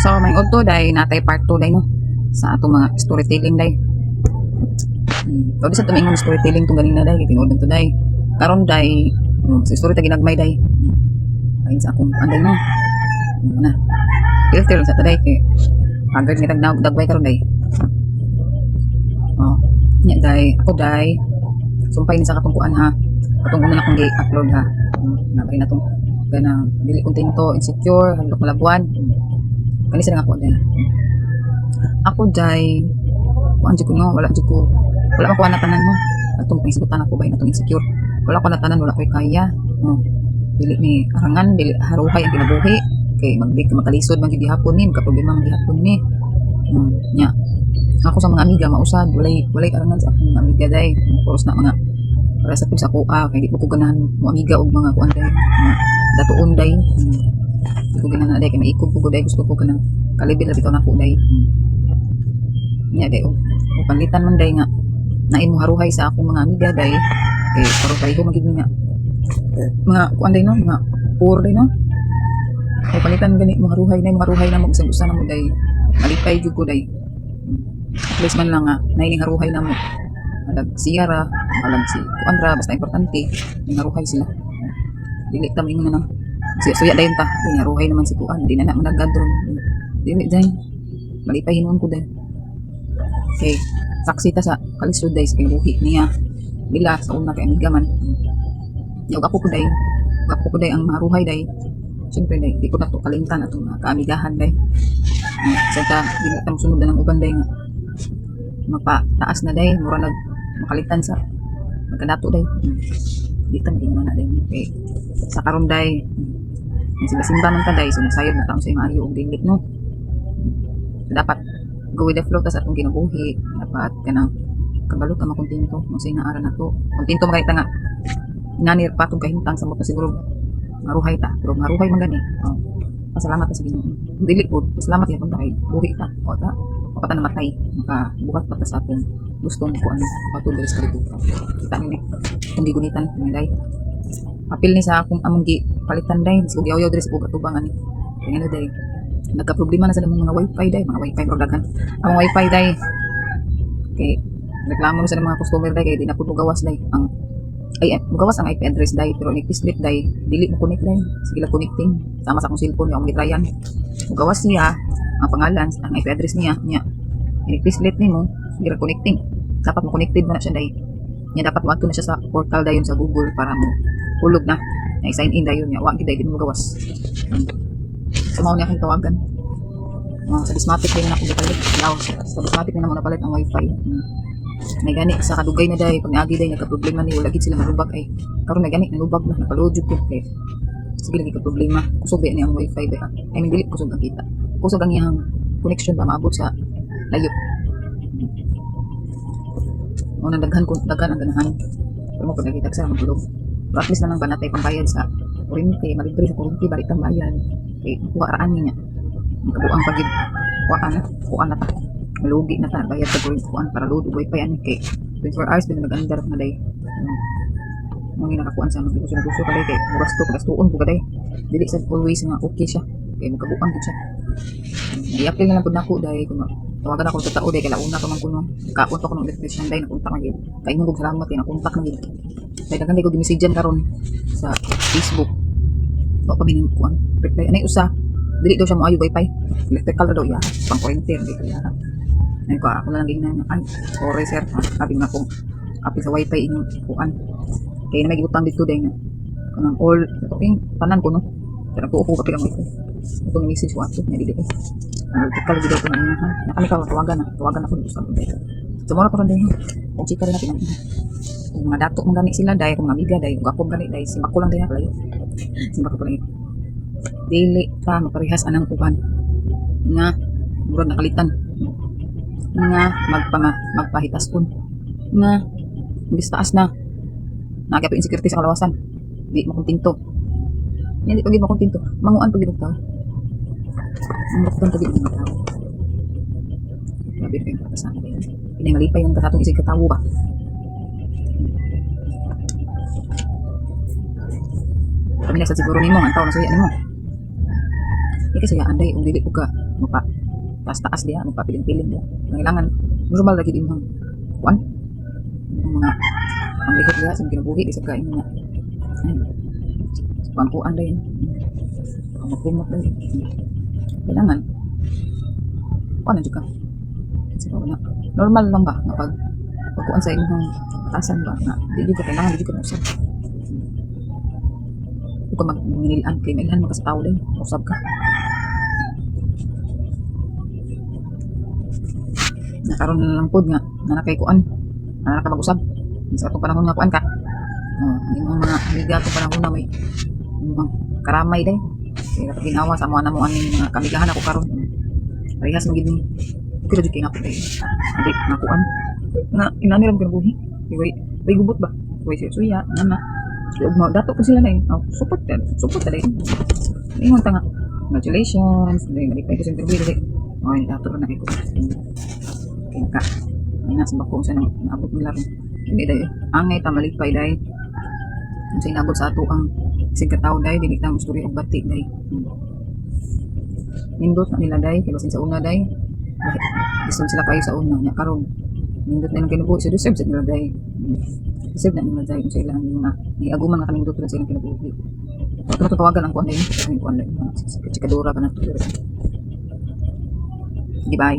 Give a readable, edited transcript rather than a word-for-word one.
So, may udto day natay part 2 day no sa atong mga storytelling day. O di sa tumingon storytelling tong ganina day, tinuod to day. Karon day, sa story ta ginagmay day. Ayon sa akong anday no. Na. Filter lang sa taday kay agad ni tagnaw dagway karon day. Oh, nya day, ako day. Sumpay ni sa katungkuan ha. Katong una na kong gi-upload ha. Nabay na tong kana dili kontento, insecure, handok malabuan. Kani sila nga ako day. Ako day, kuan jud ko no, wala man ko tanan mo. Atong pangisutan ako bay natong insecure. Wala ko na tanan, wala ko'y kaya. Dili ni arangan, dili haruhay ang kinabuhi. Kay magbig makalisod man gid hapon ni, magka-problema man gihapon ni. Nya. Ako sa mga amiga mausad, walay arangan sa akong mga amiga day. Puros na mga para sa sa kuha kay di ko ganahan mo amiga og mga kuan day. Mga datuon day. Di ko ganahan day kay maikog ko day, gusto ko kanang kalibil na bitaw nako day. Nya day o pangitan man day nga nain mo haruhay sa akong mga amiga day. Kay pareho magig nga mga kuan day no, mga poor day no. O palitan gani mo haruhay na mo usa na mo day. Malipay jud ko day. At least man lang nga nain haruhay na mo. Alag siyara, alag si kuandra basta importante ning haruhay sila. Dili ta mo na suya dayon ta, ning haruhay naman si kuan, di na na managadron. Dili day. Malipay hinuon ko day. Okay, saksi ta sa kalisod day sa buhi niya. Bila sa una kay amiga man. Yung ako ko day ang maruhay day. Siyempre day, di ko na to kalimtan atong kaamigahan day. Sa ta, di na tamo sunod na ng uban day nga. Magpataas na day, mura makalitan sa magkadato day. Di tam di na day. Okay. Sa karon day, simba man ka day, sinasayod na taon sa maayo og dilit no. So, dapat go with the flow tas atong kinabuhi. Dapat kanang kabalot ang makontento mo sa inaara na to. Kontento magayta nga inanir patong kahintang sa mo siguro maruhay ta, pero maruhay man gani. Pasalamat ta sa Ginoo. Dili po, pasalamat ya pag kay buhi ta. O ta, mapata namatay, makabuhat pa ta sa atong gustong ko ano patuloy sa kalibutan. Kita ni kung gigunitan ni day. Apil ni sa akong among gi palitan day, sig yaw-yaw diri sa katubang ani. Kaya day. Nagka-problema na sa mga wifi day, mga wifi produkan. Ang wifi day. Okay, reklamo na sa mga customer day kay di na pud gawas day ang gawas ang IP address day pero ni split day dili mo connect day sige la connecting sama sa akong cellphone yung gitrayan gawas niya ang pangalan ang IP address niya ni split nimo sige la connecting dapat mo connected man na siya day niya dapat mo na siya sa portal dayon sa Google para mo hulog na sign in dayon niya wa gid day di mo gawas sumaw niya akong tawagan sa Dismatic din na ako gipalit sa Dismatic na mo napalit ang wifi may gani sa kadugay na day pag naagi day nagka-problema ni wala gid sila malubag ay karon may gani nalubag na napaload jud ko kay sige lagi ka problema kusog ni ang wifi ba ay dili kusog ang kita kusog ang iyang connection ba maabot sa layo mo nang daghan ang ganahan pero mo pag nakita sa magulog pero at least na lang ba natay pambayad sa kuryente malibre sa kuryente balik ang bayad kay kuhaan niya magkabuang pagid kuhaan na ta malugi na ta bayad sa kuan para load wifi ani kay 24 hours din nag-andar na day mo ni nakakuan sa mga gusto kalay kay gastuon ko kaday dili sa always nga okay siya kay magkabuan gid siya i-apply na lang pud nako day kung tawagan ako sa tao day kay launa pa man kuno kapunta ko ng electrician day napunta man gid kay mo salamat kay nakontak na gid kay daghan day ko gimessegean karon sa Facebook wa pa bining kuan reply anay usa dili daw siya mo ayo wifi electrical daw ya pang kuryente dito ya ay ko ako na lang gina ay sorry sir sabi nga kung apil sa wifi inyong kuan kaya na may gibutang dito din kanang all talking tanan ko no pero ko upo kapila mo ito itong message ko ato nga dito electrical dito ko na na kami tawagan ako dito sa dito sumura ko rin kung chika rin natin kung mga dato mga gani sila dahil kung amiga dahil kung ako gani dahil simba ko lang dahil kalayo simba ko lang dili ta maparehas anang uban nga murag nakalitan nga magpahitaspon nga imbis taas na nagapin insecurity sa kalawasan di makontento hindi pagid makontento manguan pagid og tao ang pagid ng tao labi kay patasana pinangalipay yung katong isig katawo ba kami na sa siguro nimo ang tao na suya nimo kasi ya anday ug dili ko ka mapa taas-taas diha mapapiling-piling diha. Kailangan normal lagi din ang kuan ang mga ang lihok diha sa kinabuhi sa kain nga. Pangkuan din. Magkumot din. Kailangan kuan na jud ka. So, normal lang ba nga pagkuan sa imong tasan ba nga dili ka kailangan dili ka usab. Kung ka magminilan kay mailhan mo ka sa tao din, usab ka. Nakaroon na lang pod nga na nakay kuan, na nakapag-usab. Sa atong panahon nga kuan ka. Yung mga amiga atong panahon na may mga karamay day. Kaya kapag ginawa sa mga namuan ng mga kamigahan ako karon. Parehas magid ni. Pero di kay nako day. Adi na kuan. Na inani lang kinabuhi. Way gubot ba? Way suya, nana. So, dato po sila na eh. Support ka din. Ingon ta nga. Congratulations. Dahil malipay ko sa interview. Dahil, dato na ko. Kaya ka. Ay nasa bakong sa naabot nila rin. Hindi dahil. Angay ta malipay dahil. Kung sa inabot sa ato ang sigkataw dahil. Dili ta ang story of batik dahil. Nindot na nila dahil. Kaya basin sa una dahil. Gusto sila kayo sa una. Nya karon. Nindot na nilang kinubuhi. So, deserve sa nila dahil. Deserve na nila dahil sa ilang mga iaguman na kanindot sa ilang kinubuhi. Ito tawagan ang kuan din. Ang kuan din. Chikadura pa na. Di ba?